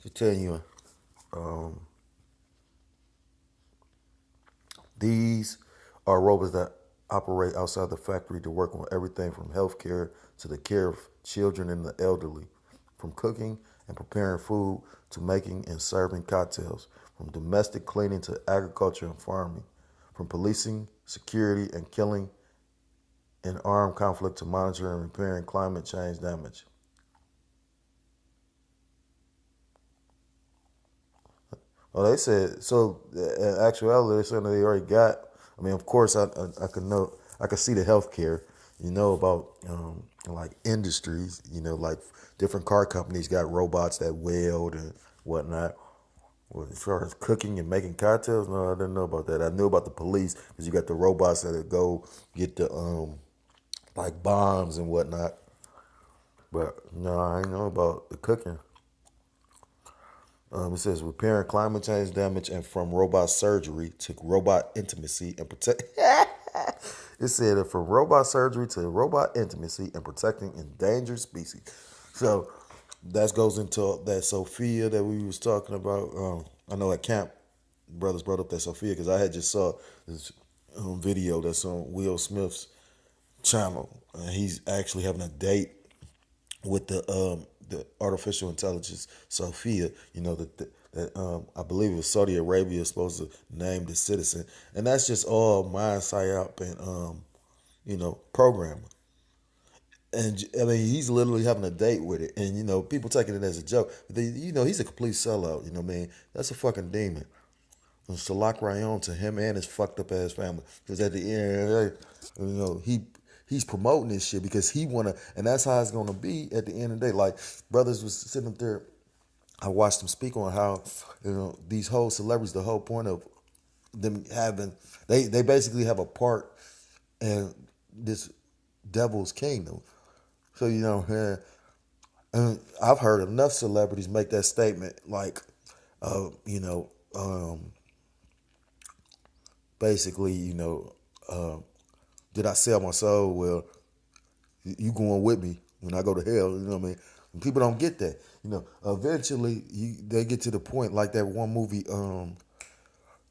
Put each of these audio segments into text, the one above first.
to tell you, um, these are robots that operate outside the factory to work on everything from healthcare to the care of children and the elderly, from cooking and preparing food to making and serving cocktails, from domestic cleaning to agriculture and farming, from policing, security, and killing in armed conflict to monitoring and repairing climate change damage. Oh, they said so. In actuality, they said that they already got. I mean, of course, I could know. I could see the healthcare. You know about like industries. You know, like different car companies got robots that weld and whatnot. Well, as far as cooking and making cocktails, no, I didn't know about that. I knew about the police because you got the robots that go get the like bombs and whatnot. But no, I didn't know about the cooking. It says repairing climate change damage and from robot surgery to robot intimacy and protect. It said that from robot surgery to robot intimacy and protecting endangered species. So that goes into that Sophia that we was talking about. I know at camp, brothers brought up that Sophia because I had just saw this video that's on Will Smith's channel. He's actually having a date with the artificial intelligence Sophia. You know that I believe it was Saudi Arabia is supposed to name the citizen, and that's just all mind psyop and programming. And I mean, he's literally having a date with it, and people taking it as a joke. But he's a complete sellout. You know what I mean? That's a fucking demon. And Salak Rayon to him and his fucked up ass family. Because at the end of the day, he's promoting this shit because he wanna, and that's how it's gonna be at the end of the day. Like brothers was sitting up there, I watched them speak on how these whole celebrities. The whole point of them having, they basically have a part in this devil's kingdom. So I've heard enough celebrities make that statement, like, uh, you know, um, basically, uh, did I sell my soul? Well, you going with me when I go to hell? You know what I mean? And people don't get that. Eventually they get to the point like that one movie,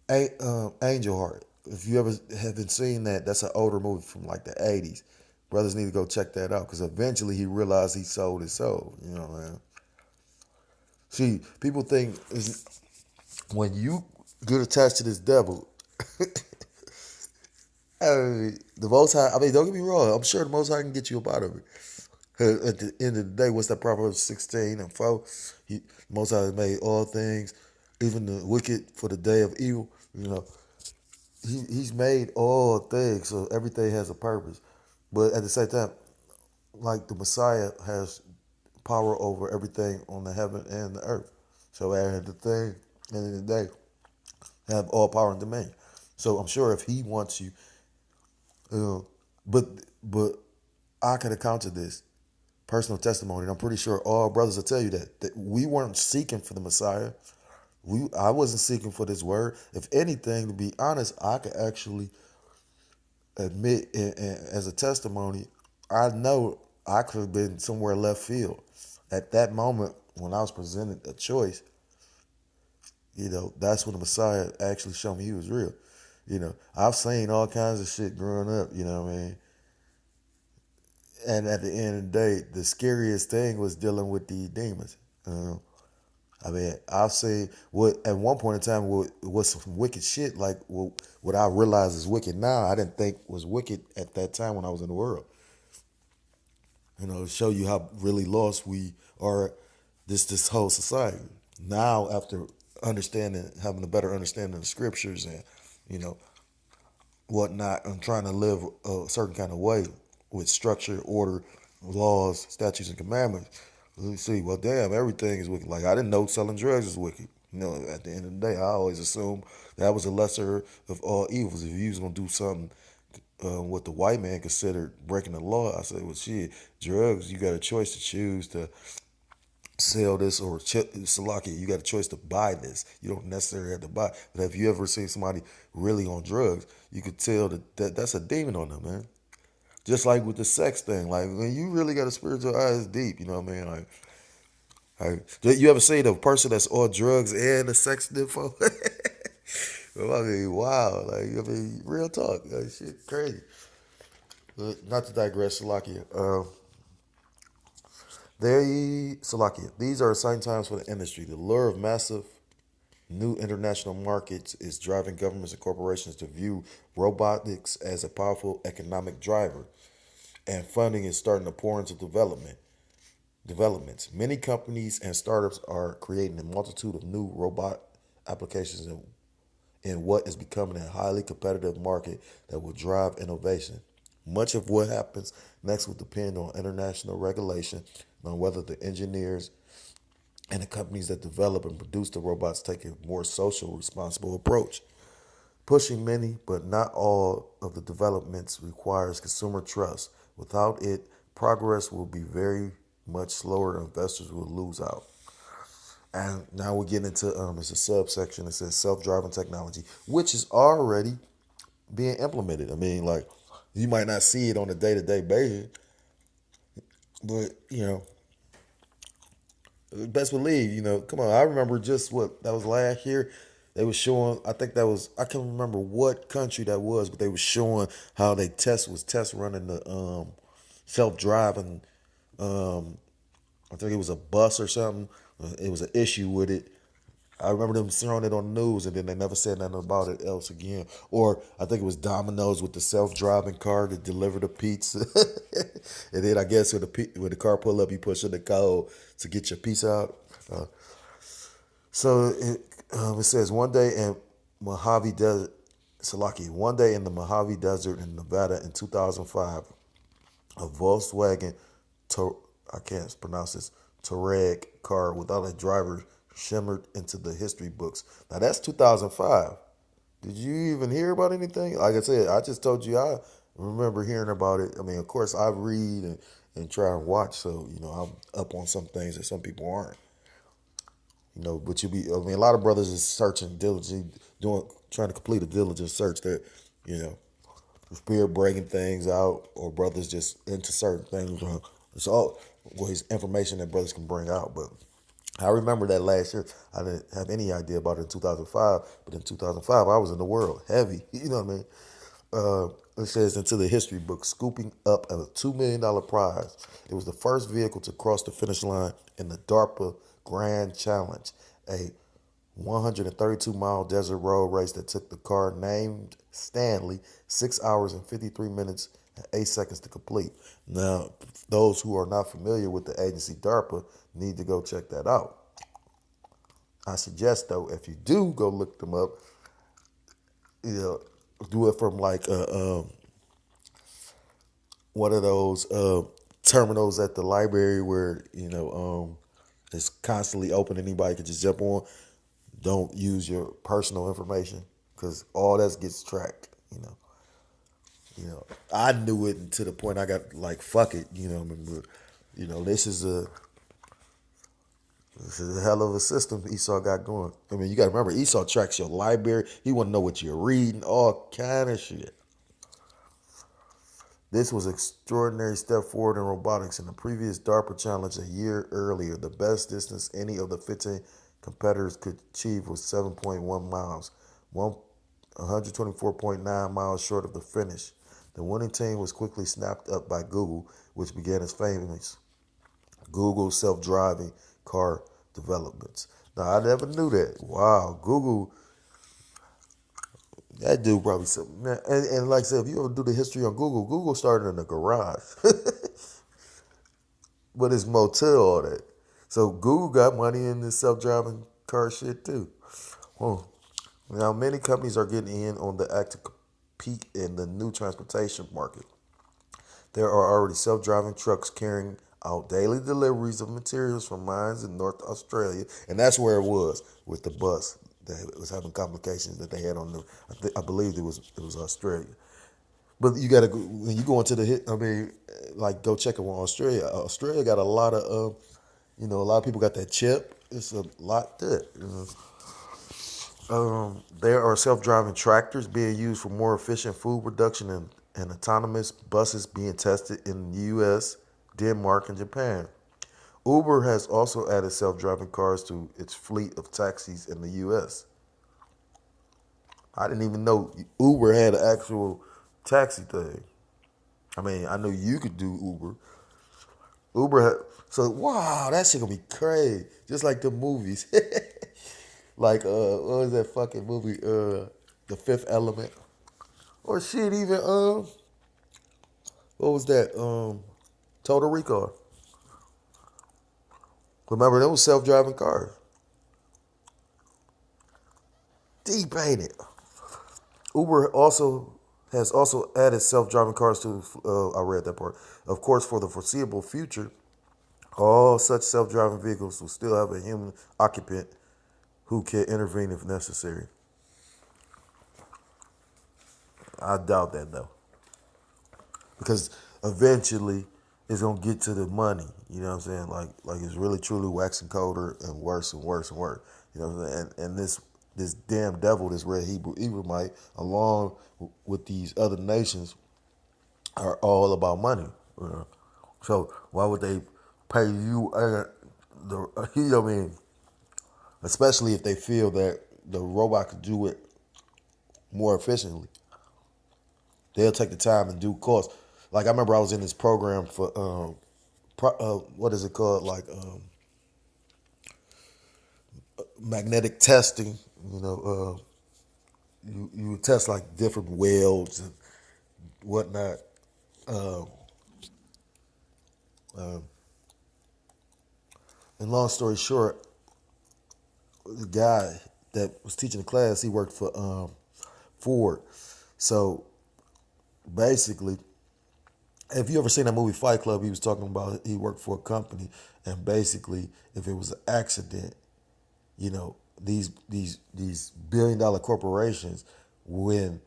Angel Heart. If you ever haven't seen that, that's an older movie from like the '80s. Brothers need to go check that out because eventually he realized he sold his soul. You know, man. See, people think when you get attached to this devil, the Most High. I mean, don't get me wrong. I'm sure the Most High can get you up out of it. At the end of the day, what's that Proverbs 16:4? He, Most High has made all things, even the wicked, for the day of evil. He's made all things, so everything has a purpose. But at the same time, like the Messiah has power over everything on the heaven and the earth. So at the thing, end of the day, have all power and domain. So I'm sure if he wants you, uh, but but I can account to this personal testimony, and I'm pretty sure all brothers will tell you that we weren't seeking for the Messiah. I wasn't seeking for this word. If anything, to be honest, I could actually admit, as a testimony, I know I could have been somewhere left field at that moment when I was presented a choice. That's when the Messiah actually showed me he was real. I've seen all kinds of shit growing up. You know what I mean? And at the end of the day, the scariest thing was dealing with these demons. I mean, I've seen what at one point in time was some wicked shit. Like what I realize is wicked now, I didn't think was wicked at that time when I was in the world. To show you how really lost we are, this whole society. Now, after having a better understanding of the scriptures and you know whatnot, and trying to live a certain kind of way with structure, order, laws, statutes, and commandments. You see, well, damn, everything is wicked. Like I didn't know selling drugs is wicked. At the end of the day, I always assumed that was the lesser of all evils. If you was gonna do something, what the white man considered breaking the law, I said, well, shit, drugs. You got a choice to choose to sell this or Salaki, you got a choice to buy this. You don't necessarily have to buy. But have you ever seen somebody really on drugs? You could tell that's a demon on them, man. Just like with the sex thing, like when you really got a spiritual eye, it's deep. You know what I mean? Like You ever seen a person that's on drugs and a sex nympho? Well, I mean, wow. Like, I mean, real talk. Like, shit, crazy. But not to digress, Salakia. Salakia. These are exciting times for the industry. The lure of massive new international markets is driving governments and corporations to view robotics as a powerful economic driver, and funding is starting to pour into developments. Many companies and startups are creating a multitude of new robot applications in what is becoming a highly competitive market that will drive innovation. Much of what happens next will depend on international regulation and on whether the engineers and the companies that develop and produce the robots take a more social, responsible approach. Pushing many, but not all, of the developments requires consumer trust. Without it, progress will be very much slower and investors will lose out. And now we get into it's a subsection that says self-driving technology, which is already being implemented. I mean, like, you might not see it on a day-to-day basis, but best believe, come on. I remember just what that was last year. They were showing. I think that was. I can't remember what country that was, but they were showing how they test running the self driving. Um, I think it was a bus or something. It was an issue with it. I remember them throwing it on the news, and then they never said nothing about it else again. Or I think it was Domino's with the self-driving car to deliver the pizza, and then I guess when the car pull up, you push in the code to get your pizza out. So it says Mojave Desert, one day in the Mojave Desert in Nevada in 2005, a Volkswagen, I can't pronounce this, Touareg car without a driver shimmered into the history books. Now that's 2005. Did you even hear about anything? Like I said, I just told you I remember hearing about it. I mean, of course, I read and try and watch, so I'm up on some things that some people aren't. But I mean, a lot of brothers is searching diligently, trying to complete a diligent search that, you know, spear breaking things out, or brothers just into certain things. It's all his information that brothers can bring out. But I remember that last year. I didn't have any idea about it in 2005, but in 2005 I was in the world heavy. You know what I mean? It says into the history book, scooping up a $2 million prize. It was the first vehicle to cross the finish line in the DARPA Grand Challenge, a 132-mile desert road race that took the car named Stanley 6 hours and 53 minutes and 8 seconds to complete. Now, those who are not familiar with the agency DARPA need to go check that out. I suggest, though, if you do go look them up, do it from like one of those terminals at the library where it's constantly open. Anybody can just jump on. Don't use your personal information because all that gets tracked. I knew it to the point I got like, fuck it. But, this is a hell of a system Esau got going. I mean, you got to remember, Esau tracks your library. He want to know what you're reading, all kind of shit. This was an extraordinary step forward in robotics. In the previous DARPA challenge a year earlier, the best distance any of the 15 competitors could achieve was 7.1 miles, 124.9 miles short of the finish. The winning team was quickly snapped up by Google, which began its famous Google self-driving car developments. Now, I never knew that. Wow, Google, that dude probably something. And like I said, if you ever do the history on Google, Google started in a garage. But it's motel all that. So Google got money in this self-driving car shit too. Well, now many companies are getting in on the act to compete in the new transportation market. There are already self-driving trucks carrying out daily deliveries of materials from mines in North Australia, and that's where it was with the bus that was having complications that they had on the. I believe it was Australia. But you gotta when you go into the hit. I mean, like go check it on Australia. Australia got a lot of a lot of people got that chip. It's a lot there. There are self-driving tractors being used for more efficient food production and autonomous buses being tested in the U.S., Denmark, and Japan. Uber has also added self-driving cars to its fleet of taxis in the U.S. I didn't even know Uber had an actual taxi thing. I mean, I know you could do Uber. Uber had, so wow, that shit gonna be crazy. Just like the movies. Like what was that fucking movie? The Fifth Element. Or shit even what was that? Total Recall. Remember those self-driving cars. Deep ain't it? Uber also added self-driving cars to. I read that part. Of course, for the foreseeable future, all such self-driving vehicles will still have a human occupant who can intervene if necessary. I doubt that though, because eventually it's gonna get to the money. You know what I'm saying? Like it's really truly waxing colder and worse and worse and worse. You know what I'm saying? And this damn devil, this red Hebrew Edomite, along with these other nations, are all about money. You know? So why would they pay you? You know what I mean? Especially if they feel that the robot could do it more efficiently, they'll take the time and do course. Like I remember I was in this program for what is it called? Like magnetic testing. You know, you would test like different welds and whatnot. Um, and long story short, the guy that was teaching the class, he worked for Ford. So basically, if you ever seen that movie Fight Club, he was talking about he worked for a company, and basically, if it was an accident, you know, these $1 billion corporations, when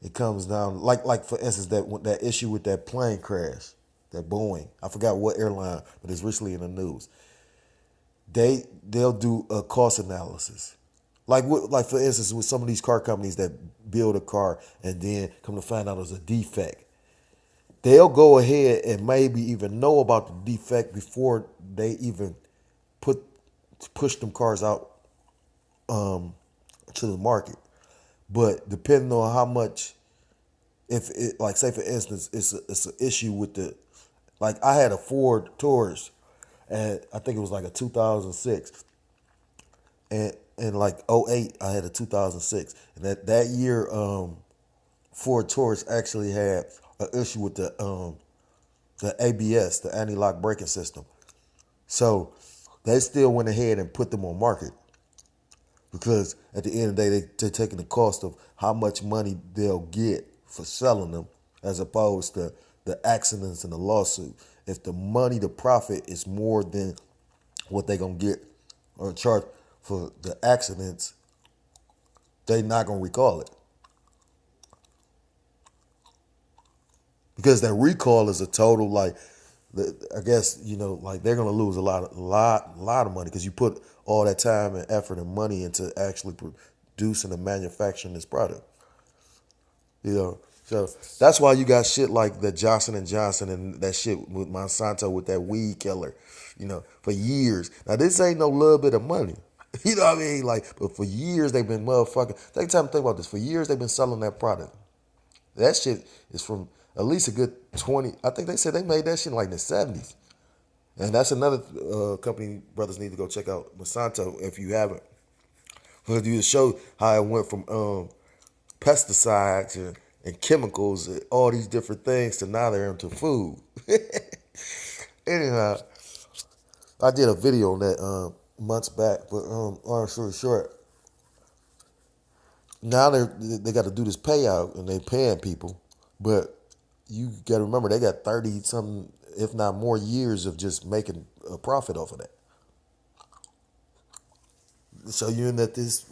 it comes down, like for instance that issue with that plane crash, that Boeing, I forgot what airline, but it's recently in the news. They'll do a cost analysis. Like for instance, with some of these car companies that build a car and then come to find out there's a defect, they'll go ahead and maybe even know about the defect before they even put push them cars out to the market. But depending on how much, if it, like say for instance, it's an issue with the, like I had a Ford Taurus, and I think it was like a 2006, and like '08 I had a 2006, and that year Ford Taurus actually had an issue with the ABS, the anti-lock braking system. So they still went ahead and put them on market, because at the end of the day, they're taking the cost of how much money they'll get for selling them, as opposed to the accidents and the lawsuit. If the money, the profit is more than what they're going to get or charge for the accidents, they're not going to recall it. Because that recall is a total, like, I guess, you know, like they're going to lose a lot of money, because you put all that time and effort and money into actually producing and manufacturing this product. You know, so that's why you got shit like the Johnson and Johnson and that shit with Monsanto with that weed killer, you know, for years. Now this ain't no little bit of money. You know what I mean? Like, but for years they've been motherfucking. Take time to think about this. For years they've been selling that product. That shit is from at least a good 20. I think they said they made that shit like in the 70s. And that's another company brothers need to go check out, Monsanto, if you haven't. Because you show how it went from pesticides and chemicals and all these different things to now they're into food. Anyhow, I did a video on that months back, but long story short, now they got to do this payout and they paying people, but you got to remember they got 30 some, if not more, years of just making a profit off of that. So you in that this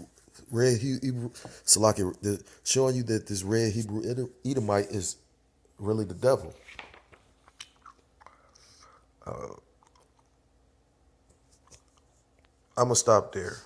red Hebrew, Salaki, showing you that this red Hebrew Edomite is really the devil. I'm gonna stop there.